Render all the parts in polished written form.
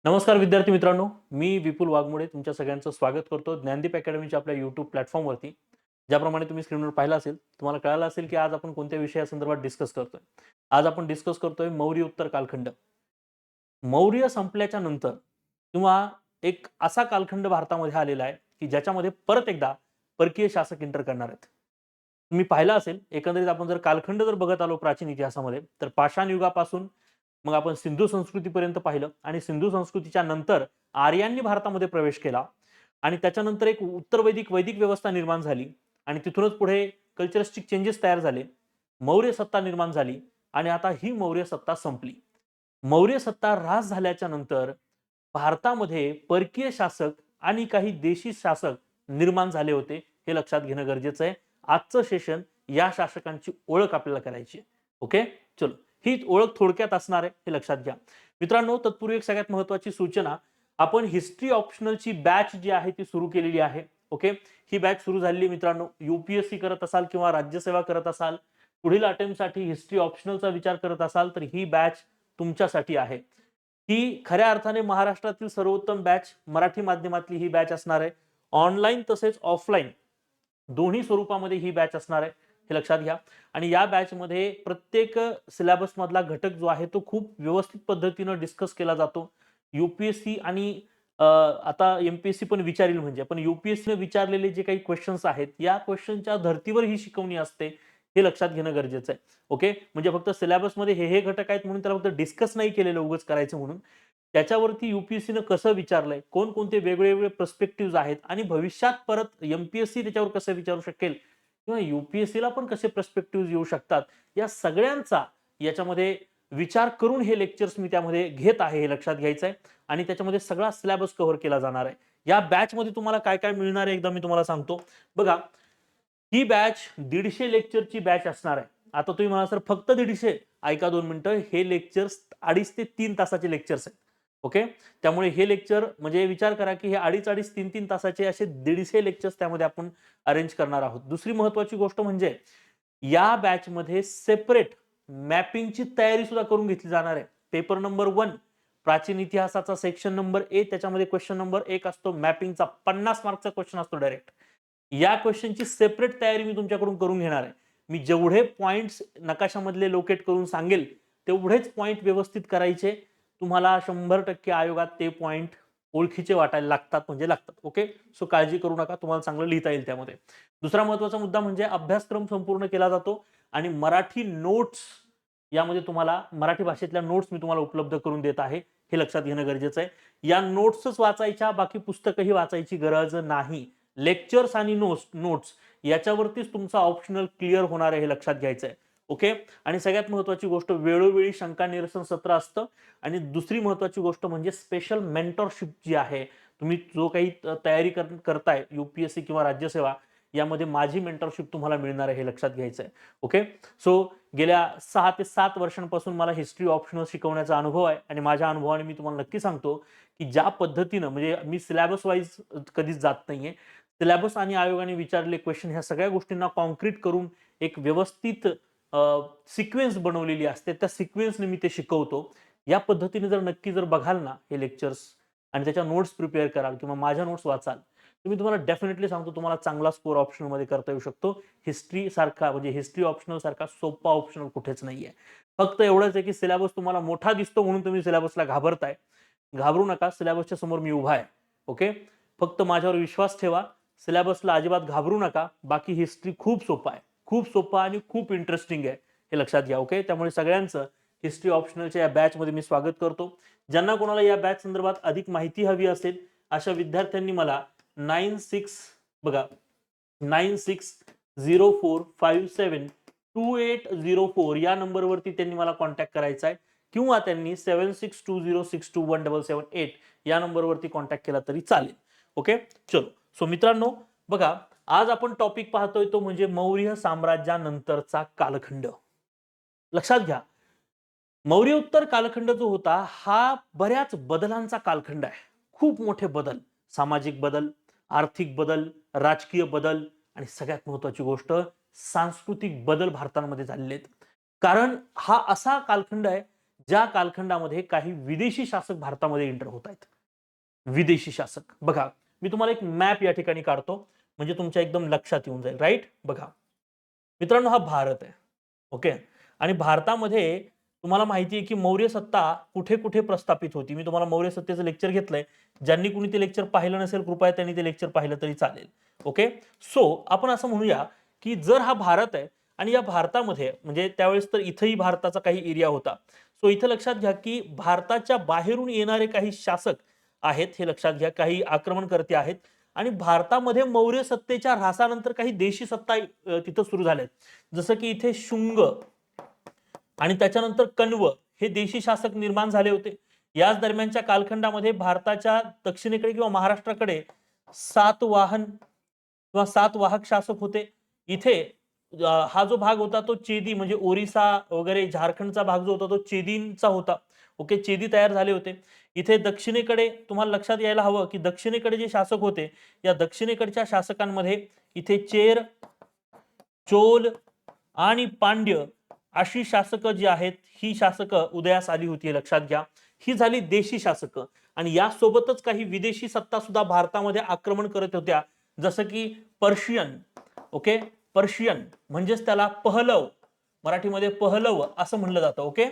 नमस्कार विद्यार्थी मित्रांनो, मी विपुल वाघमोडे तुमच्या सगळ्यांचं स्वागत करतो ज्ञानदीप अकॅडमीच्या आपल्या YouTube प्लॅटफॉर्मवरती. ज्याप्रमाणे तुम्ही स्क्रीनवर पाहिलं असेल, तुम्हाला कळालं असेल की आज आपण कोणत्या विषयासंदर्भात डिस्कस करतोय. आज आपण डिस्कस करतोय मौर्य उत्तर कालखंड. मौर्य संपल्याच्या नंतर किंवा एक असा कालखंड भारतामध्ये आलेला आहे, की ज्याच्यामध्ये परत एकदा परकीय शासक एंटर करणार आहेत. तुम्ही पाहिलं असेल एकंदरीत आपण जर कालखंड जर बघत आलो प्राचीन इतिहासामध्ये, तर पाषाण युगापासून मग आपण सिंधू संस्कृतीपर्यंत पाहिलं आणि सिंधू संस्कृतीच्या नंतर आर्यांनी भारतामध्ये प्रवेश केला आणि त्याच्यानंतर एक उत्तर वैदिक वैदिक व्यवस्था निर्माण झाली आणि तिथूनच पुढे कल्चरिस्टिक चेंजेस तयार झाले. मौर्य सत्ता निर्माण झाली आणि आता ही मौर्य सत्ता संपली. मौर्य सत्ता ऱ्हास झाल्याच्या नंतर भारतामध्ये परकीय शासक आणि काही देशी शासक निर्माण झाले होते. हे लक्षात घेणं गरजेचं आहे. आजचं सेशन या शासकांची ओळख आपल्याला करायची आहे. ओके? चलो. ही ओळख थोडक्यात असणार आहे हे लक्षात घ्या. मित्रांनो, तत्पूर्वी एक सगळ्यात महत्त्वाची सूचना, आपण हिस्ट्री ऑप्शनलची बॅच जी आहे ती सुरू केलेली आहे. ओके? ही बॅच सुरू झालेली मित्रांनो. यूपीएससी करत असाल किंवा राज्यसेवा करत असाल, पुढील अटेम्प्टसाठी हिस्ट्री ऑप्शनलचा विचार करत असाल, तर ही बॅच तुमच्यासाठी आहे. ही खऱ्या अर्थाने महाराष्ट्रातील सर्वोत्तम बॅच मराठी माध्यमातली ही बॅच असणार आहे. ऑनलाईन तसेच ऑफलाईन दोन्ही स्वरूपामध्ये ही बॅच असणार आहे. हे लक्षात घ्या. आणि या बॅचमध्ये प्रत्येक सिलेबस मधला घटक जो आहे तो खूप व्यवस्थित पद्धतीने डिस्कस केला जातो. यूपीएससी आणि आता एमपीएससी पण विचारेल म्हणजे पण यूपीएससी ने विचारलेले जे काही क्वेश्चन्स आहेत या क्वेश्चनच्या धर्तीवर ही शिकवणी असते. हे लक्षात घेणं गरजेचं आहे. ओके? म्हणजे फक्त सिलेबस मध्ये हे घटक आहेत म्हणून त्याला फक्त डिस्कस नाही केलेलं उगाच करायचं म्हणून. त्याच्यावरती यूपीएससीनं कसं विचारलंय, कोणकोणते वेगवेगळे पर्स्पेक्टिव्ह आहेत आणि भविष्यात परत एमपीएससी त्याच्यावर कसं विचारू शकेल किंवा यूपीएससीला पण कसे पर्स्पेक्टिव्ह येऊ शकतात, या सगळ्यांचा याच्यामध्ये विचार करून हे लेक्चर्स मी त्यामध्ये घेत आहे हे लक्षात घ्यायचं आहे आणि त्याच्यामध्ये सगळा सिलेबस कव्हर केला जाणार आहे. या बॅचमध्ये तुम्हाला काय काय मिळणार आहे एकदा मी तुम्हाला सांगतो. बघा, ही बॅच 150 लेक्चरची बॅच असणार आहे. आता तुम्ही म्हणा सर फक्त 150? ऐका 2 मिनिटं. हे लेक्चर्स 2.5 ते 3 तासाचे लेक्चर्स आहेत. ओके? त्यामुळे हे लेक्चर म्हणजे विचार करा की हे 2.5-2.5 3-3 तासाचे असे 150 लेक्चर्स त्यामध्ये आपण अरेंज करणार आहोत. दुसरी महत्त्वाची गोष्ट म्हणजे या बॅचमध्ये सेपरेट मॅपिंगची तयारी सुद्धा करून घेतली जाणार आहे. पेपर नंबर 1 प्राचीन इतिहासाचा सेक्शन नंबर ए त्याच्यामध्ये क्वेश्चन नंबर 1 असतो मॅपिंगचा 50 मार्कचा क्वेश्चन असतो डायरेक्ट. या क्वेश्चनची सेपरेट तयारी मी तुमच्याकडून करून घेणार आहे. मी जेवढे पॉइंट्स नकाशामधले लोकेट करून सांगेल तेवढेच पॉइंट व्यवस्थित करायचे. तुम्हाला 100% आयोगात ते पॉइंट ओळखीचे वाटायला लागतात म्हणजे लागतात. ओके? सो काळजी करू नका. तुम्हाला चांगलं लिहिता येईल त्यामध्ये. दुसरा महत्त्वाचा मुद्दा म्हणजे अभ्यासक्रम संपूर्ण केला जातो आणि मराठी नोट्स यामध्ये तुम्हाला मराठी भाषेतल्या नोट्स मी तुम्हाला उपलब्ध करून देत आहे. हे लक्षात घेणं गरजेचं आहे. या नोट्सच वाचायच्या, बाकी पुस्तकही वाचायची गरज नाही. लेक्चर्स आणि नोट्स याच्यावरतीच तुमचा ऑप्शनल क्लिअर होणार आहे हे लक्षात घ्यायचं आहे. ओके? आणि सगळ्यात महत्त्वाची गोष्ट वेळोवेळी शंका निरसन सत्र असतं आणि दुसरी महत्त्वाची गोष्ट म्हणजे स्पेशल मेंटरशिप जी आहे. तुम्ही जो काही तयारी करताय यूपीएससी किंवा राज्यसेवा यामध्ये माझी मेंटरशिप तुम्हाला मिळणार आहे हे लक्षात घ्यायचं आहे. ओके? सो गेल्या 6 ते 7 वर्षांपासून मला हिस्ट्री ऑप्शनल शिकवण्याचा अनुभव आहे आणि माझ्या अनुभवाने मी तुम्हाला नक्की सांगतो, की ज्या पद्धतीनं म्हणजे मी सिलेबस वाईज कधीच जात नाहीये. सिलेबस आणि आयोगाने विचारलेले क्वेश्चन ह्या सगळ्या गोष्टींना कॉन्क्रीट करून एक व्यवस्थित सिक्वेन्स बनवलेली असते. त्या सिक्वेन्सने मी ते शिकवतो. या पद्धतीने जर नक्की जर बघाल ना हे लेक्चर्स आणि त्याच्या नोट्स प्रिपेअर कराल किंवा माझ्या नोट्स वाचाल, तर मी तुम्हाला डेफिनेटली सांगतो तुम्हाला चांगला स्कोर ऑप्शनमध्ये करता येऊ शकतो. हिस्ट्री सारखा म्हणजे हिस्ट्री ऑप्शनल सारखा सोपा ऑप्शनल कुठेच नाहीये. फक्त एवढंच आहे की सिलेबस तुम्हाला मोठा दिसतो म्हणून तुम्ही सिलेबसला घाबरताय. घाबरू नका. सिलेबसच्या समोर मी उभा आहे. ओके? फक्त माझ्यावर विश्वास ठेवा. सिलेबसला अजिबात घाबरू नका. बाकी हिस्ट्री खूप सोपा आहे. खूप सोपा आणि खूप इंटरेस्टिंग आहे. हे लक्षात घ्या. ओके? त्यामुळे सगळ्यांचं हिस्ट्री ऑप्शनलच्या या बॅचमध्ये मी स्वागत करतो. ज्यांना कोणाला या बॅच संदर्भात अधिक माहिती हवी असेल, अशा विद्यार्थ्यांनी मला 96 बघा 9604572804 या नंबरवरती त्यांनी मला कॉन्टॅक्ट करायचा आहे किंवा त्यांनी 7620621778 या नंबरवरती कॉन्टॅक्ट केला तरी चालेल. ओके? चलो. सो मित्रांनो, बघा, आज आपण टॉपिक पाहतोय तो म्हणजे मौर्य साम्राज्यानंतरचा कालखंड. लक्षात घ्या, मौर्य उत्तर कालखंड जो होता हा बऱ्याच बदलांचा कालखंड आहे. खूप मोठे बदल, सामाजिक बदल, आर्थिक बदल, राजकीय बदल आणि सगळ्यात महत्त्वाची गोष्ट सांस्कृतिक बदल भारतामध्ये झालेले आहेत. कारण हा असा कालखंड आहे ज्या कालखंडामध्ये काही विदेशी शासक भारतामध्ये एंटर होत आहेत. विदेशी शासक बघा, मी तुम्हाला एक मॅप या ठिकाणी काढतो म्हणजे तुमच्या एकदम लक्षात येऊन जाईल. राईट, बघा मित्रांनो, हा भारत आहे. ओके, आणि भारतामध्ये तुम्हाला माहिती आहे की मौर्य सत्ता कुठे कुठे प्रस्थापित होती. मी तुम्हाला मौर्य सत्तेचं लेक्चर घेतलंय. ज्यांनी कुणी ते लेक्चर पाहिलं नसेल कृपया त्यांनी ते लेक्चर पाहिलं तरी चालेल. ओके, सो आपण असं म्हणूया की जर हा भारत आहे आणि या भारतामध्ये म्हणजे त्यावेळेस तर इथंही भारताचा काही एरिया होता. सो इथं लक्षात घ्या की भारताच्या बाहेरून येणारे काही शासक आहेत, हे लक्षात घ्या, काही आक्रमणकर्ते आहेत. आणि भारतामध्ये मौर्य सत्तेच्या ऱ्हासानंतर काही देशी सत्ता तिथं सुरू झाल्यात. जसं की इथे शुंग आणि त्याच्यानंतर कण्व हे देशी शासक निर्माण झाले होते. याच दरम्यानच्या कालखंडामध्ये भारताच्या दक्षिणेकडे किंवा महाराष्ट्राकडे सातवाहन किंवा सातवाहक शासक होते. इथे हा जो भाग होता तो चेदी म्हणजे ओरिसा वगैरे झारखंडचा भाग जो होता तो चेदींचा होता. ओके, चेदी तयार झाले होते. इथे दक्षिणेकडे तुम्हाला लक्षात यायला हवं की दक्षिणेकडे जे शासक होते या दक्षिणेकडच्या शासकांमध्ये इथे चेर, चोल आणि पांड्य अशी शासक जी आहेत ही शासक उदयास आली होती, हे लक्षात घ्या. ही झाली देशी शासक आणि यासोबतच काही विदेशी सत्ता सुद्धा भारतामध्ये आक्रमण करत होत्या. जसं की पर्शियन. ओके, पर्शियन म्हणजेच त्याला पहलव, मराठीमध्ये पहलव असं म्हणलं जातं. ओके,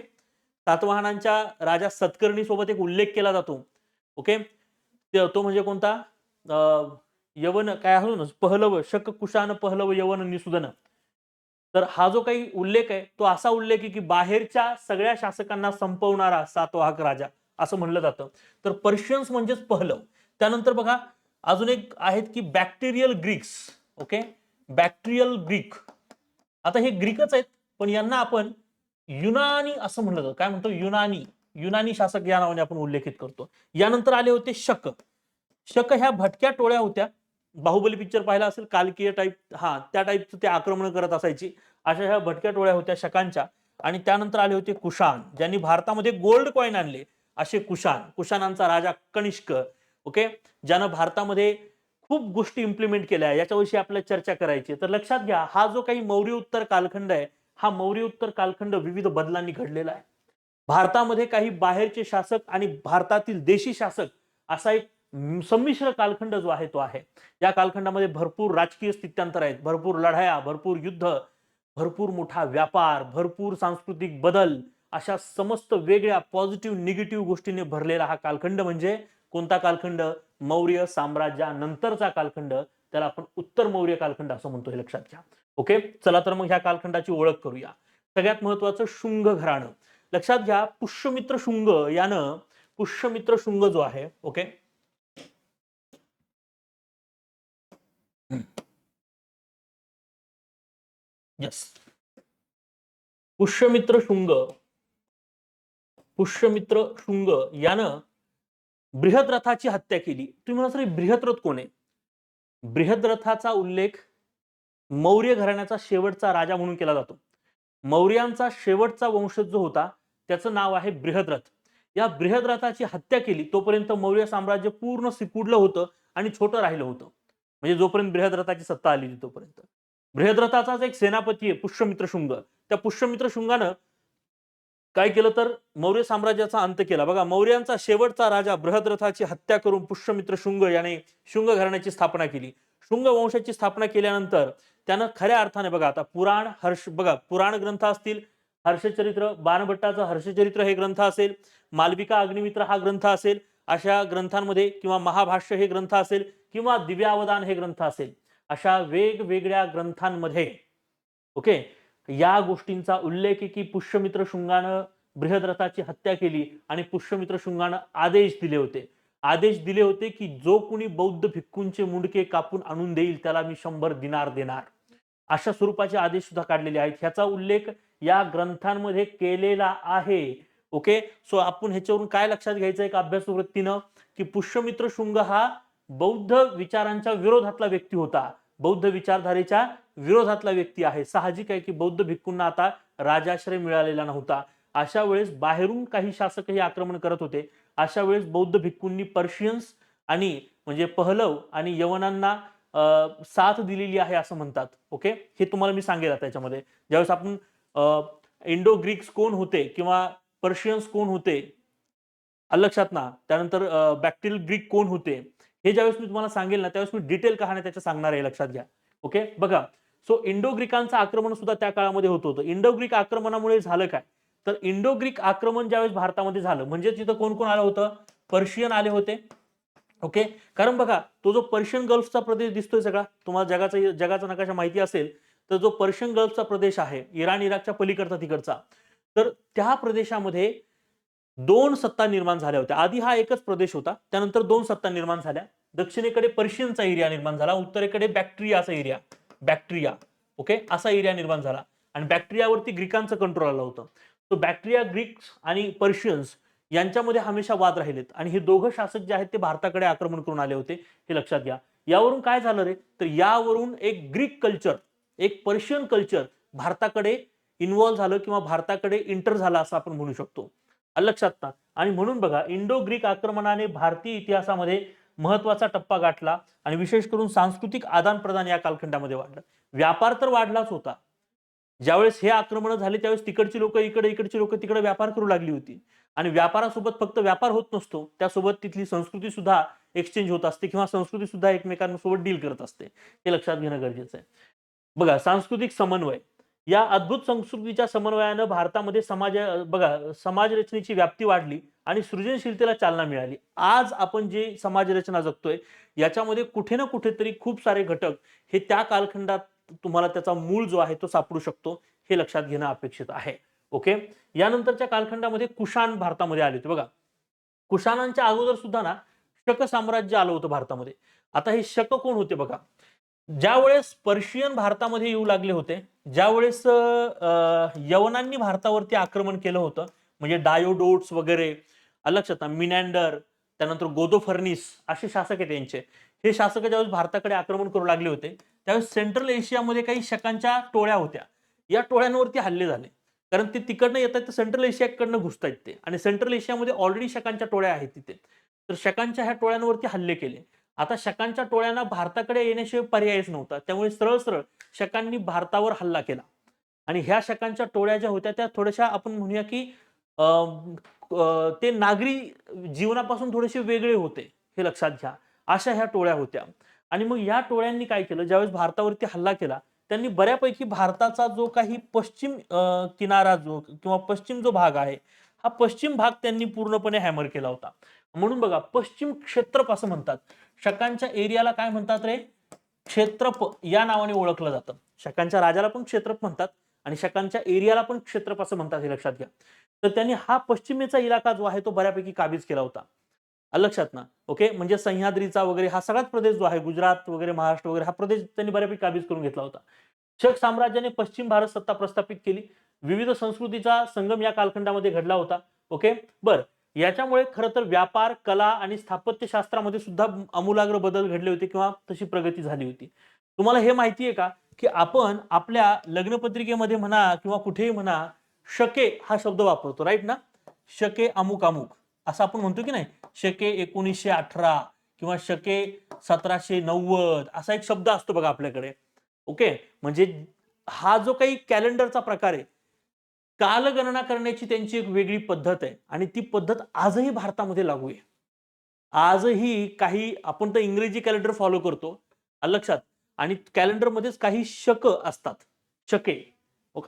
सातवाहनांच्या राजा सतकर्णी सोबत एक उल्लेख केला जातो. ओके, तो म्हणजे कोणता? यवन काय म्हणून पहलव, शक कुशान पहलव यवन निसुदन. तर हा जो काही उल्लेख आहे तो असा उल्लेख आहे की बाहेरच्या सगळ्या शासकांना संपवणारा सातवाहक राजा असं म्हणलं जातं. तर पर्शियन्स म्हणजेच पहलव. त्यानंतर बघा अजून एक आहेत की bacterial Greeks. Okay, bacterial Greek. आता हे ग्रीकच आहेत पण यांना आपण युनानी असं म्हणलं जातं. काय म्हणतो? युनानी. युनानी शासक या नावाने आपण उल्लेखित करतो. यानंतर आले होते शक. शक ह्या भटक्या टोळ्या होत्या. बाहुबली पिक्चर पाहिला असेल, कालकीय टाईप, हा त्या टाईपचं ते आक्रमण करत असायची. अशा ह्या भटक्या टोळ्या होत्या शकांच्या. आणि त्यानंतर आले होते कुशाण, ज्यांनी भारतामध्ये गोल्ड कॉइन आणले. असे कुशाण, कुशाणांचा राजा कनिष्क. ओके, ज्यानं भारतामध्ये खूप गोष्टी इम्प्लिमेंट केल्या, याच्याविषयी आपल्याला चर्चा करायची. तर लक्षात घ्या, हा जो काही मौर्य उत्तर कालखंड आहे, हा मौर्य उत्तर कालखंड विविध बदलांनी घडलेला आहे. भारतामध्ये काही बाहेरचे शासक आणि भारतातील देशी शासक असा एक संमिश्र कालखंड जो आहे तो आहे. या कालखंडामध्ये भरपूर राजकीय स्थित्यांतर आहेत, भरपूर लढाया, भरपूर युद्ध, भरपूर मोठा व्यापार, भरपूर सांस्कृतिक बदल, अशा समस्त वेगळ्या पॉझिटिव्ह निगेटिव्ह गोष्टींनी भरलेला हा कालखंड म्हणजे कोणता कालखंड? मौर्य साम्राज्यानंतरचा कालखंड. त्याला आपण उत्तर मौर्य कालखंड असं म्हणतो, हे लक्षात घ्या. ओके, चला तर मग ह्या कालखंडाची ओळख करूया. सगळ्यात महत्वाचं शुंग घराणं. लक्षात घ्या, पुष्यमित्र शुंग यानं, पुष्यमित्र शुंग जो आहे, ओके, यस, पुष्यमित्र शुंग, पुष्यमित्र शुंग यानं बृहद्रथाची हत्या केली. तुम्ही म्हणा सर बृहद्रथ कोण आहे? बृहद्रथाचा उल्लेख मौर्य घराण्याचा शेवटचा राजा म्हणून केला जातो. मौर्यांचा शेवटचा वंशज जो होता त्याचं नाव आहे बृहद्रथ. या बृहद्रथाची हत्या केली तोपर्यंत मौर्य साम्राज्य पूर्ण सिकुडलं होतं आणि छोटं राहिलं होतं. म्हणजे जोपर्यंत बृहद्रथाची सत्ता आली तोपर्यंत. बृहद्रथाचाच एक सेनापती आहे पुष्यमित्र शुंग. त्या पुष्यमित्र शुंगानं काय केलं तर मौर्य साम्राज्याचा अंत केला. बघा, मौर्यांचा शेवटचा राजा बृहद्रथाची हत्या करून पुष्यमित्र शुंग याने शुंग घराण्याची स्थापना केली. शुंग वंशाची स्थापना केल्यानंतर त्यानं खऱ्या अर्थाने बघा आता पुराण हर्ष, बघा पुराण ग्रंथ असतील, हर्षचरित्र, बाणभट्टाचं हर्षचरित्र हे ग्रंथ असेल, मालविका अग्निमित्र हा ग्रंथ असेल, अशा ग्रंथांमध्ये किंवा महाभाष्य हे ग्रंथ असेल किंवा दिव्यावदान हे ग्रंथ असेल, अशा वेगवेगळ्या ग्रंथांमध्ये ओके या गोष्टींचा उल्लेख आहे की पुष्यमित्र शुंगानं बृहद्रथाची हत्या केली आणि पुष्यमित्र शुंगानं आदेश दिले होते. आदेश दिले होते की जो कुणी बौद्ध भिक्खूंचे मुंडके कापून आणून देईल त्याला मी 100 दिनार देणार. अशा स्वरूपाचे आदेश सुद्धा काढलेले आहेत. ह्याचा उल्लेख या ग्रंथांमध्ये केलेला आहे. ओके, सो आपण ह्याच्यावरून काय लक्षात घ्यायचं एक अभ्यासू वृत्तीनं की पुष्यमित्र शुंग हा बौद्ध विचारांच्या विरोधातला व्यक्ती होता. बौद्ध विचारधारेच्या विरोधातला व्यक्ती आहे. साहजिक आहे की बौद्ध भिक्खूंना आता राजाश्रय मिळालेला नव्हता. अशा वेळेस बाहेरून काही शासकही आक्रमण करत होते. अशा वेळेस बौद्ध भिक्खूंनी पर्शियन्स आणि म्हणजे पहलव आणि यवनांना साथ दिलेली आहे असं म्हणतात. ओके, हे तुम्हाला मी सांगेल त्याच्यामध्ये ज्यावेळेस आपण इंडो ग्रीक्स कोण होते किंवा पर्शियन्स कोण होते, लक्षात ना, त्यानंतर बॅक्टेरियल ग्रीक कोण होते, हे ज्यावेळेस मी तुम्हाला सांगेल ना त्यावेळेस मी डिटेल कहाण्या त्याच्या सांगणार आहे, लक्षात घ्या. ओके, बघा. सो इंडो ग्रीकांचं आक्रमण सुद्धा त्या काळामध्ये होत होतं. इंडो ग्रीक आक्रमणामुळे झालं काय, तर इंडो ग्रीक आक्रमण ज्यावेळेस भारतामध्ये झालं म्हणजे तिथं कोण कोण आलं होतं, पर्शियन आले होते. ओके, कारण बघा तो जो पर्शियन गल्फचा प्रदेश दिसतोय सगळा, तुम्हाला जगाचा नकाशा माहिती असेल तर जो पर्शियन गल्फचा प्रदेश आहे, इराण इराकच्या पलीकडचा तिकडचा, तर त्या प्रदेशामध्ये दोन सत्ता निर्माण झाल्या होत्या. आधी हा एकच प्रदेश होता, त्यानंतर दोन सत्ता निर्माण झाल्या. दक्षिणेकडे पर्शियनचा एरिया निर्माण झाला, उत्तरेकडे बॅक्ट्रियाचा एरिया, बॅक्ट्रिया, ओके, असा एरिया निर्माण झाला आणि बॅक्ट्रियावरती ग्रीकांचं कंट्रोल आलं होतं. तो बॅक्ट्रिया, ग्रीक्स आणि पर्शियन्स यांच्यामध्ये हमेशा वाद राहिलेत आणि हे दोघं शासक जे आहेत ते भारताकडे आक्रमण करून आले होते, हे लक्षात घ्या. यावरून काय झालं रे, तर यावरून एक ग्रीक कल्चर, एक पर्शियन कल्चर भारताकडे इन्व्हॉल्व्ह झालं किंवा भारताकडे इंटर झाला असं आपण म्हणू शकतो. लक्षात ना. आणि म्हणून बघा इंडो ग्रीक आक्रमणाने भारतीय इतिहासामध्ये महत्वाचा टप्पा गाठला आणि विशेष करून सांस्कृतिक आदान प्रदान या कालखंडामध्ये वाढलं. व्यापार तर वाढलाच होता. ज्यावेळेस हे आक्रमण झाले त्यावेळेस तिकडची लोक इकडे, इकडची लोक तिकडे व्यापार करू लागली होती आणि व्यापारासोबत फक्त व्यापार होत नसतो, त्यासोबत तिथली संस्कृती सुद्धा एक्सचेंज होत असते किंवा संस्कृती सुद्धा एकमेकांसोबत डील करत असते, हे लक्षात घेणं गरजेचं आहे. बघा सांस्कृतिक समन्वय, या अद्भुत संस्कृतीच्या समन्वयानं भारतामध्ये समाज रचनेची व्याप्ती वाढली आणि सृजनशीलतेला चालना मिळाली. आज आपण जे समाज रचना जगतोय याच्यामध्ये कुठे ना कुठेतरी खूप सारे घटक हे त्या कालखंडात तुम्हाला त्याचा मूळ जो आहे तो सापडू शकतो, हे लक्षात घेणं अपेक्षित आहे. ओके, यानंतरच्या कालखंडामध्ये कुशाण भारतामध्ये आले होते. बघा कुशाणांच्या अगोदर सुद्धा ना शक साम्राज्य आलं होतं भारतामध्ये. आता हे शक कोण होते बघा, ज्यावेळेस पर्शियन भारतामध्ये येऊ लागले होते, ज्यावेळेस यवनांनी भारतावरती आक्रमण केलं होतं, म्हणजे डायोडोट्स वगैरे, लक्षात, मिनॅन्डर, त्यानंतर गोदोफर्निस असे शासक आहेत यांचे, हे शासक ज्यावेळेस भारताकडे आक्रमण करू लागले होते त्यावेळेस सेंट्रल एशियामध्ये काही शकांच्या टोळ्या होत्या. या टोळ्यांवरती हल्ले झाले, कारण ते तिकडनं येतात तर सेंट्रल एशियाकडनं घुसतायत ते, आणि सेंट्रल एशियामध्ये ऑलरेडी शकांच्या टोळ्या आहेत तिथे, तर शकांच्या ह्या टोळ्यांवरती हल्ले केले. आता शकांच्या टोळ्यांना भारताकडे येण्याशिवाय पर्यायच नव्हता, त्यामुळे सरळ सरळ शकांनी भारतावर हल्ला केला आणि ह्या शकांच्या टोळ्या ज्या होत्या त्या थोड्याशा आपण म्हणूया की ते नागरी जीवनापासून थोडेसे वेगळे होते, हे लक्षात घ्या. अशा ह्या टोळ्या होत्या आणि मग या टोळ्यांनी काय केलं, ज्यावेळेस भारतावरती हल्ला केला त्यांनी बऱ्यापैकी भारताचा जो काही पश्चिम किनारा जो किंवा पश्चिम जो भाग आहे, हा पश्चिम भाग त्यांनी पूर्णपणे हॅमर केला होता. म्हणून बघा पश्चिम क्षेत्रप असं म्हणतात. शकांच्या एरियाला काय म्हणतात रे, क्षेत्रप या नावाने ओळखलं जातं. शकांच्या राजाला पण क्षेत्रप म्हणतात आणि शकांच्या एरियाला पण क्षेत्रप असं म्हणतात, हे लक्षात घ्या. तर त्यांनी हा पश्चिमेचा इलाका जो आहे तो बऱ्यापैकी काबीज केला होता, लक्षात ना. ओके, म्हणजे सह्याद्रीचा वगैरे हा सगळाच प्रदेश जो आहे, गुजरात वगैरे, महाराष्ट्र वगैरे, हा प्रदेश त्यांनी बऱ्यापैकी काबीज करून घेतला होता. शक साम्राज्याने पश्चिम भारत सत्ता प्रस्थापित केली. विविध संस्कृतीचा संगम या कालखंडामध्ये घडला होता. ओके, बर, याच्यामुळे खरं तर व्यापार, कला आणि स्थापत्यशास्त्रामध्ये सुद्धा आमूलाग्र बदल घडले होते किंवा तशी प्रगती झाली होती. तुम्हाला हे माहिती आहे का की आपण आपल्या लग्नपत्रिकेमध्ये म्हणा किंवा कुठेही म्हणा शके हा शब्द वापरतो, राईट ना. शके अमुक अमुक असं आपण म्हणतो की नाही, शके 1918 किंवा शके 1790 असा एक शब्द असतो बघा आपल्याकडे. ओके, म्हणजे हा जो काही कॅलेंडरचा प्रकार आहे, कालगणना करण्याची त्यांची एक वेगळी पद्धत आहे आणि ती पद्धत आजही भारतामध्ये लागू आहे. आजही काही आपण तर इंग्रजी कॅलेंडर फॉलो करतो, लक्षात, आणि कॅलेंडरमध्येच काही शक असतात, शके,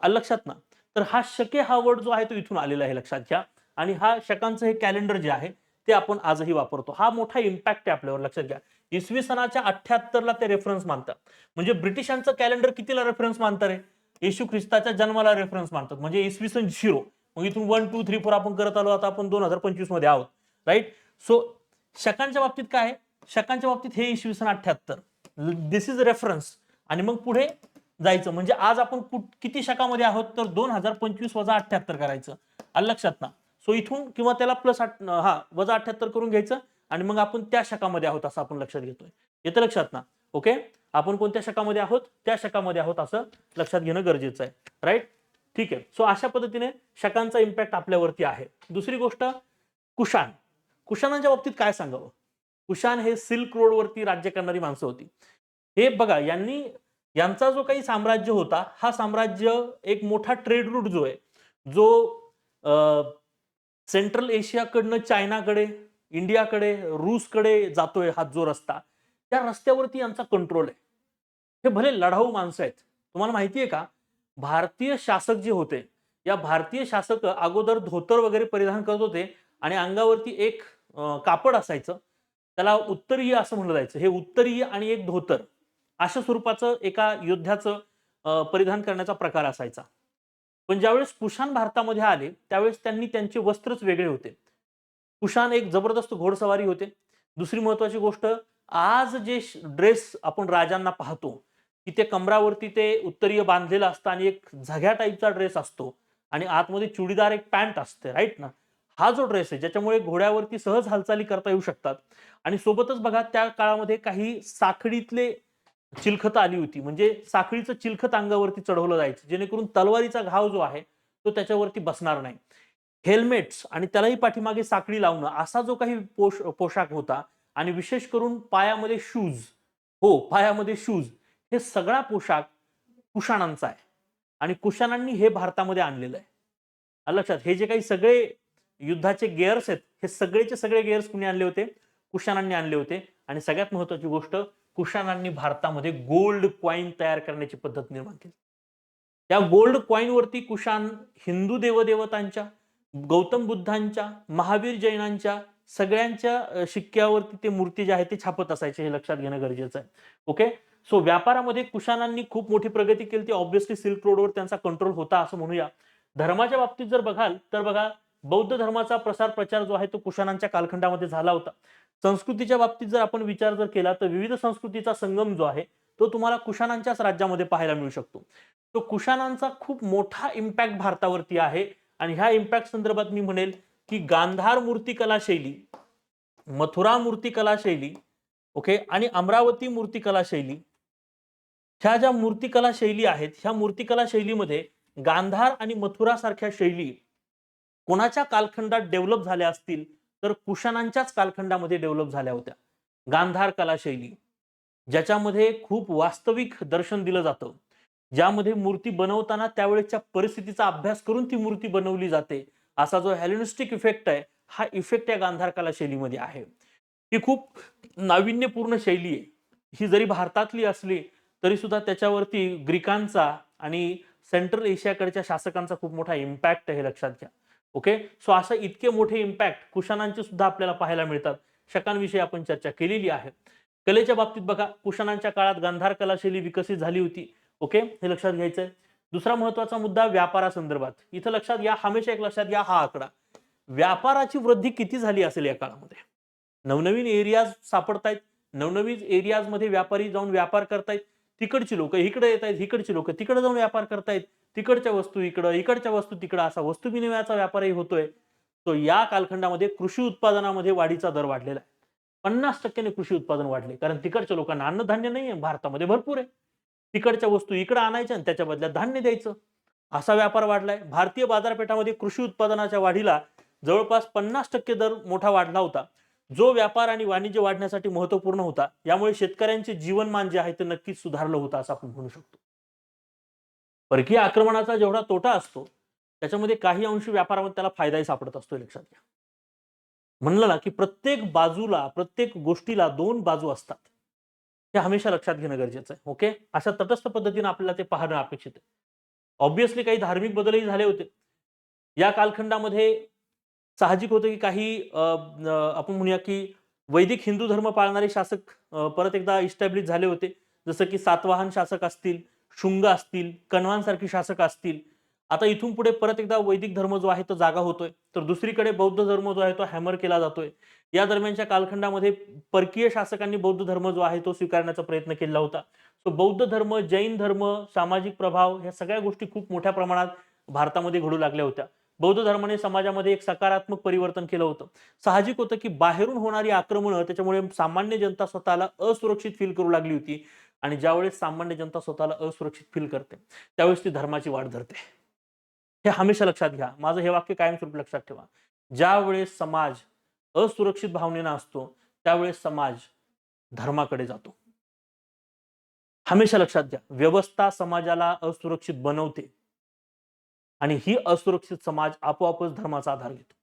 लक्षात ना. तर हा शके हा वर्ड जो आहे तो इथून आलेला आहे, लक्षात घ्या. आणि हा शकांचं हे कॅलेंडर जे आहे ते आपण आजही वापरतो. हा मोठा इम्पॅक्ट आहे आपल्यावर, लक्षात घ्या. इसवी सनाच्या 78 ला ते रेफरन्स मानतात. म्हणजे ब्रिटिशांचं कॅलेंडर कितीला रेफरन्स मानतात रे, येशू ख्रिस्ताच्या जन्माला रेफरन्स मानतात, म्हणजे इसवी सन 0. मग इथून 1 2 3 4 आपण करत आलो, आता आपण 2025 मध्ये आहोत, राईट. सो शकांच्या बाबतीत काय आहे, शकांच्या बाबतीत हे इसवी सन 78, दिस इज रेफरन्स, आणि मग पुढे जायचं. म्हणजे आज आपण किती शकामध्ये आहोत, तर 2025 वजा 78 करायचं, लक्षात ना. सो इथून किंवा त्याला प्लस वजा 78 करून घ्यायचं आणि मग आपण त्या शकामध्ये आहोत असं आपण लक्षात घेतोय. येतं लक्षात ना. ओके, आपण कोणत्या शकामध्ये आहोत, त्या शकामध्ये आहोत असं लक्षात घेणं गरजेचं आहे, राईट. ठीक आहे. सो अशा पद्धतीने शकांचा इम्पॅक्ट आपल्यावरती आहे. दुसरी गोष्ट, कुशाण. कुशाणांच्या बाबतीत काय सांगावं. कुशाण हे सिल्क रोड वरती राज्य करणारी माणसं होती. हे बघा, यांचा जो काही साम्राज्य होता, हा साम्राज्य एक मोठा ट्रेड रूट जो आहे, जो सेंट्रल एशियाकडनं चायनाकडे, इंडियाकडे, रूसकडे जातोय हा जो रस्ता, त्या रस्त्यावरती यांचा कंट्रोल आहे. हे भले लढाऊ माणसं आहेत. तुम्हाला माहिती आहे का, भारतीय शासक जे होते, या भारतीय शासक अगोदर धोतर वगैरे परिधान करत होते आणि अंगावरती एक कापड असायचं. त्याला उत्तरीय असं म्हणलं जायचं. हे उत्तरीय आणि एक धोतर अशा स्वरूपाचं एका योद्ध्याचं परिधान करण्याचा प्रकार असायचा. पण ज्यावेळेस कुशाण भारतामध्ये आले, त्यावेळेस त्यांनी त्यांचे वस्त्रच वेगळे होते. कुशाण एक जबरदस्त घोडसवारी होते. दुसरी महत्त्वाची गोष्ट, आज जे ड्रेस आपण राजांना पाहतो, की ते कमरावरती ते उत्तरीय बांधलेलं असतं आणि एक झग्या टाईपचा ड्रेस असतो आणि आतमध्ये चुडीदार एक पॅन्ट असते, राईट ना? हा जो ड्रेस आहे, ज्याच्यामुळे घोड्यावरती सहज हालचाली करता येऊ शकतात आणि सोबतच बघा त्या काळामध्ये काही साखळीतले चिलखत आली होती. म्हणजे साखळीचं चिलखत अंगावरती चढवलं जायचं, जेणेकरून तलवारीचा घाव जो आहे, तो त्याच्यावरती बसणार नाही. हेल्मेट्स आणि त्यालाही पाठीमागे साखळी लावणं असा जो काही पोशाख होता आणि विशेष करून पायामध्ये शूज, हो, पायामध्ये शूज, हे सगळा पोशाख कुशाणांचा आहे आणि कुशाणांनी हे भारतामध्ये आणलेलं आहे. आलं लक्षात? हे जे काही सगळे युद्धाचे गेअर्स आहेत, हे सगळेचे सगळे गेअर्स कुणी आणले होते? कुशाणांनी आणले होते आणि सगळ्यात महत्त्वाची गोष्ट, कुशाणांनी भारतामध्ये गोल्ड कॉइन तयार करण्याची पद्धत निर्माण केली. त्या गोल्ड कॉइनवरती कुशाण हिंदू देवदेवतांच्या, गौतम बुद्धांच्या, महावीर जैनांच्या सगळ्यांच्या शिक्क्यावरती ते मूर्ती जे आहे ते छापत असायचे, हे लक्षात घेणं गरजेचं आहे. ओके. सो व्यापारामध्ये कुशाणांनी खूप मोठी प्रगती केली. ती ऑब्व्हियसली सिल्क रोडवर त्यांचा कंट्रोल होता असं म्हणूया. धर्माच्या बाबतीत जर बघाल तर बघा, बौद्ध धर्माचा प्रसार प्रचार जो आहे तो कुशाणांच्या कालखंडामध्ये झाला होता. संस्कृतीच्या बाबतीत जर आपण विचार जर केला तर विविध संस्कृतीचा संगम जो आहे तो तुम्हाला कुशाणांच्याच राज्यामध्ये पाहायला मिळू शकतो. तो कुशाणांचा खूप मोठा इम्पॅक्ट भारतावरती आहे आणि ह्या इम्पॅक्ट संदर्भात मी म्हणेल की गांधार मूर्तिकला शैली, मथुरा मूर्तिकला शैली, ओके, आणि अमरावती मूर्तिकला शैली, ह्या ज्या मूर्तिकला शैली आहेत, ह्या मूर्तिकला शैलीमध्ये गांधार आणि मथुरा सारख्या शैली कोणाच्या कालखंडात डेव्हलप झाल्या असतील तर कुशाणांच्याच कालखंडामध्ये डेव्हलप झाल्या होत्या. गांधार कला शैली, ज्याच्यामध्ये खूप वास्तविक दर्शन दिलं जातं, ज्यामध्ये मूर्ती बनवताना त्यावेळेच्या परिस्थितीचा अभ्यास करून ती मूर्ती बनवली जाते, असा जो हेलेनिस्टिक इफेक्ट आहे, हा इफेक्ट या गांधार कला शैलीमध्ये आहे. ही खूप नाविन्यपूर्ण शैली आहे. ही जरी भारतातली असली तरी सुद्धा त्याच्यावरती ग्रीकांचा आणि सेंट्रल एशियाकडच्या शासकांचा खूप मोठा इम्पॅक्ट आहे, हे लक्षात घ्या. ओके. सो असं इतके मोठे इम्पॅक्ट कुशाणांचे सुद्धा आपल्याला पाहायला मिळतात. शकांविषयी आपण चर्चा केलेली आहे. कलेच्या बाबतीत बघा, कुशाणांच्या काळात गांधार कला शैली विकसित झाली होती. ओके, हे लक्षात घ्यायचंय. दुसरा महत्वाचा मुद्दा व्यापारासंदर्भात. इथं लक्षात घ्या, हमेशा एक लक्षात घ्या हा आकडा. व्यापाराची वृद्धी किती झाली असेल या काळामध्ये? नवनवीन एरियाज सापडतायत, नवनवीन एरियाजमध्ये व्यापारी जाऊन व्यापार करतायत. तिकडची लोक इकडे येत आहेत, इकडची लोक तिकडे जाऊन व्यापार करतायत. तिकडच्या वस्तू इकडं, इकडच्या वस्तू तिकडं, असा वस्तू विनिमयाचा व्यापारही होतोय. तो या कालखंडामध्ये कृषी उत्पादनामध्ये वाढीचा दर वाढलेला आहे. 50% कृषी उत्पादन वाढले, कारण तिकडच्या लोकांना अन्नधान्य नाहीये, भारतामध्ये भरपूर आहे. तिकडच्या वस्तू इकडे आणायच्या आणि त्याच्या बदल्यात धान्य द्यायचं, असा व्यापार वाढलाय. भारतीय बाजारपेठामध्ये कृषी उत्पादनाच्या वाढीला जवळपास 50% दर मोठा वाढला होता, जो व्यापार आणि वाणिज्य वाढण्यासाठी महत्वपूर्ण होता. यामुळे शेतकऱ्यांचे जीवनमान जे आहे ते नक्कीच सुधारलं होतं असं आपण म्हणू शकतो. परकीय आक्रमणाचा जेवढा तोटा असतो, त्याच्यामध्ये काही अंशी व्यापारामध्ये त्याला फायदाही सापडत असतो, लक्षात घ्या. म्हणलं ना, की प्रत्येक बाजूला, प्रत्येक गोष्टीला 2 बाजू असतात. हे हमेशा लक्षात घेणं गरजेचं आहे. ओके. अशा तटस्थ पद्धतीने आपल्याला ते पाहणं अपेक्षित आहे. ऑब्व्हियसली काही धार्मिक बदलही झाले होते. या कालखंडामध्ये साहजिक होतं, की काही आपण म्हणूया, की वैदिक हिंदू धर्म पाळणारे शासक परत एकदा इस्टॅब्लिश झाले होते. जसं की सातवाहन शासक असतील, शुंग असतील, कण्वांसारखी शासक असतील. आता इथून पुढे परत एकदा वैदिक धर्म जो आहे तो जागा होतोय. तर दुसरीकडे बौद्ध धर्म जो आहे तो हॅमर केला जातोय. या दरम्यानच्या कालखंडामध्ये परकीय शासकांनी बौद्ध धर्म जो आहे तो स्वीकारण्याचा प्रयत्न केला होता. सो बौद्ध धर्म, जैन धर्म, सामाजिक प्रभाव, ह्या सगळ्या गोष्टी खूप मोठ्या प्रमाणात भारतामध्ये घडू लागल्या होत्या. बौद्ध धर्माने समाजामध्ये एक सकारात्मक परिवर्तन केलं होतं. साहजिक होतं, की बाहेरून होणारी आक्रमणं त्याच्यामुळे सामान्य जनता स्वतःला असुरक्षित फील करू लागली होती आणि ज्यावेळेस सामान्य जनता स्वतःला असुरक्षित फील करते, त्यावेळेस ती धर्माची वाट धरते. हे हमेशा लक्षात घ्या. माझं हे वाक्य कायमस्वरूपी लक्षात ठेवा. ज्यावेळेस समाज असुरक्षित भावनेनं असतो, त्यावेळेस समाज धर्माकडे जातो. हमेशा लक्षात घ्या. व्यवस्था समाजाला असुरक्षित बनवते आणि ही असुरक्षित समाज आपोआपच धर्माचा आधार घेतो.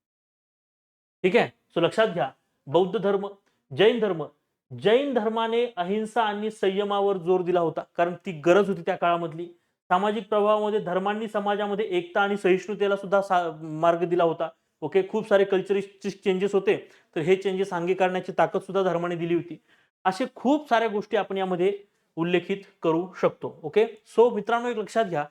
ठीक आहे. सो लक्षात घ्या, बौद्ध धर्म, जैन धर्म, जैन धर्माने अहिंसा आणि संयमावर जोर दिला होता, कारण ती गरज होती त्या काळामधली. सामाजिक प्रभावामध्ये धर्मांनी समाजामध्ये एकता आणि सहिष्णुतेला सुद्धा मार्ग दिला होता. ओके, खूप सारे कल्चरिस्टिक चेंजेस होते, तर हे चेंजेस अंगीकारण्याची ताकद सुद्धा धर्माने दिली होती. असे खूप साऱ्या गोष्टी आपण यामध्ये उल्लेखित करू शकतो. ओके, सो मित्रांनो एक लक्षात घ्या,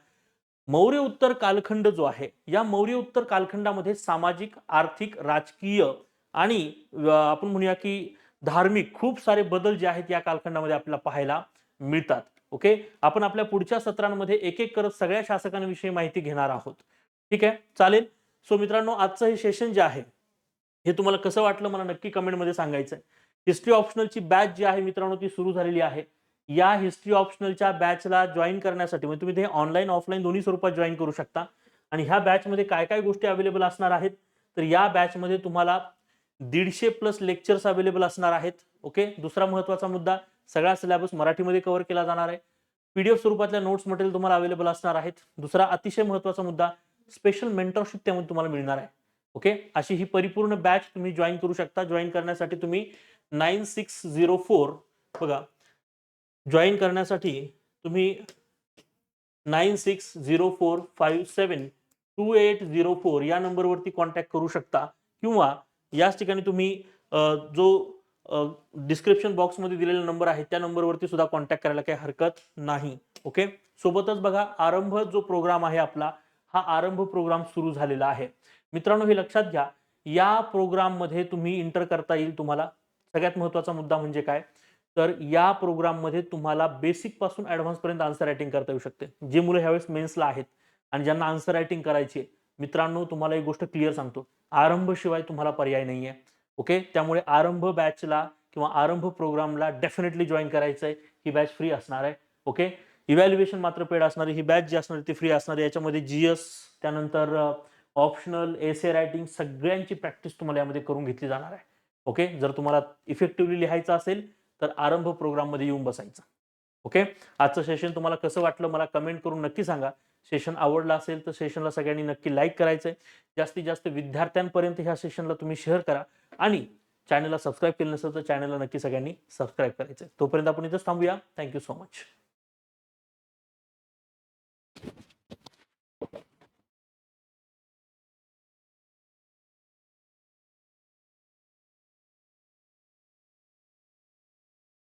मौर्य उत्तर कालखंड जो आहे, या मौर्य उत्तर कालखंडामध्ये सामाजिक, आर्थिक, राजकीय आणि आपण म्हणूया की धार्मिक खूप सारे बदल जे आहेत या कालखंडामध्ये आपल्याला पाहायला मिळतात. ओके, आपण आपल्या पुढच्या सत्रांमध्ये एक एक करत सगळ्या शासकांविषयी माहिती घेणार आहोत. ठीक आहे, चालेल. सो मित्रांनो, आजचं हे सेशन जे आहे हे तुम्हाला कसं वाटलं मला नक्की कमेंटमध्ये सांगायचं आहे. हिस्ट्री ऑप्शनलची बॅच जी आहे मित्रांनो ती सुरू झालेली आहे. या हिस्ट्री ऑप्शनलच्या बॅचला जॉईन करण्यासाठी म्हणजे तुम्ही ते ऑनलाईन ऑफलाईन दोन्ही स्वरूपात जॉईन करू शकता. आणि ह्या बॅचमध्ये काय काय गोष्टी अवेलेबल असणार आहेत, तर या बॅचमध्ये तुम्हाला 150 प्लस लेक्चर्स अवेलेबल असणार आहेत. ओके, दुसरा महत्त्वाचा मुद्दा, सगळा सिलेबस मराठीमध्ये कव्हर केला जाणार आहे. पीडीएफ स्वरूपातल्या नोट्स मटेरियल तुम्हाला अवेलेबल असणार आहेत. दुसरा अतिशय महत्त्वाचा मुद्दा, स्पेशल मेंटरशिप त्यामध्ये तुम्हाला मिळणार आहे. ओके, अशी ही परिपूर्ण बॅच तुम्ही जॉईन करू शकता. जॉईन करण्यासाठी तुम्ही 9604 बघा, जॉईन करण्यासाठी तुम्ही 9604572804 या नंबरवरती कॉन्टॅक्ट करू शकता, किंवा याच ठिकाणी तुम्ही जो डिस्क्रिप्शन बॉक्समध्ये दिलेला नंबर आहे त्या नंबरवरती सुद्धा कॉन्टॅक्ट करायला काही हरकत नाही. ओके, सोबतच बघा, आरंभ जो प्रोग्राम आहे आपला, हा आरंभ प्रोग्राम सुरू झालेला आहे. मित्रांनो हे लक्षात घ्या, या प्रोग्राम मध्ये तुम्ही इंटर करता येईल तुम्हाला. सगळ्यात महत्त्वाचा मुद्दा म्हणजे काय, तर या प्रोग्राम मध्ये तुम्हाला बेसिक पासून ऍडव्हान्स पर्यंत आन्सर रायटिंग करता येऊ शकते. जे मुलं ह्यावेळेस मेन्सला आहेत आणि ज्यांना आन्सर रायटिंग करायची आहे, मित्रांनो तुम्हाला एक गोष्ट क्लिअर सांगतो, आरंभ शिवाय तुम्हाला पर्याय नाहीये. ओके, त्यामुळे आरंभ बॅचला किंवा आरंभ प्रोग्रामला डेफिनेटली जॉईन करायचं आहे. ही बॅच फ्री असणार आहे. ओके, इव्हॅल्युएशन मात्र पेड असणार आहे. ही बॅच जी असणार ती फ्री असणार आहे. याच्यामध्ये जीएस, त्यानंतर ऑप्शनल, एसे रायटिंग सगळ्यांची प्रॅक्टिस तुम्हाला यामध्ये करून घेतली जाणार आहे. ओके, जर तुम्हाला इफेक्टिव्हली लिहायचं असेल तर आरंभ प्रोग्राम मध्ये येऊन बसायचं. ओके, आजचं सेशन तुम्हाला कसं वाटलं मला कमेंट करून नक्की सांगा. सेशन आवडला असेल तर सेशनला सगळ्यांनी नक्की लाईक करायचंय. जास्तीत जास्त विद्यार्थ्यांपर्यंत ह्या सेशनला तुम्ही शेअर करा आणि चॅनलला सबस्क्राईब केलं नसेल तर चॅनलला नक्की सगळ्यांनी सबस्क्राईब करायचंय. तोपर्यंत आपण इथेच थांबूया. Thank you so much.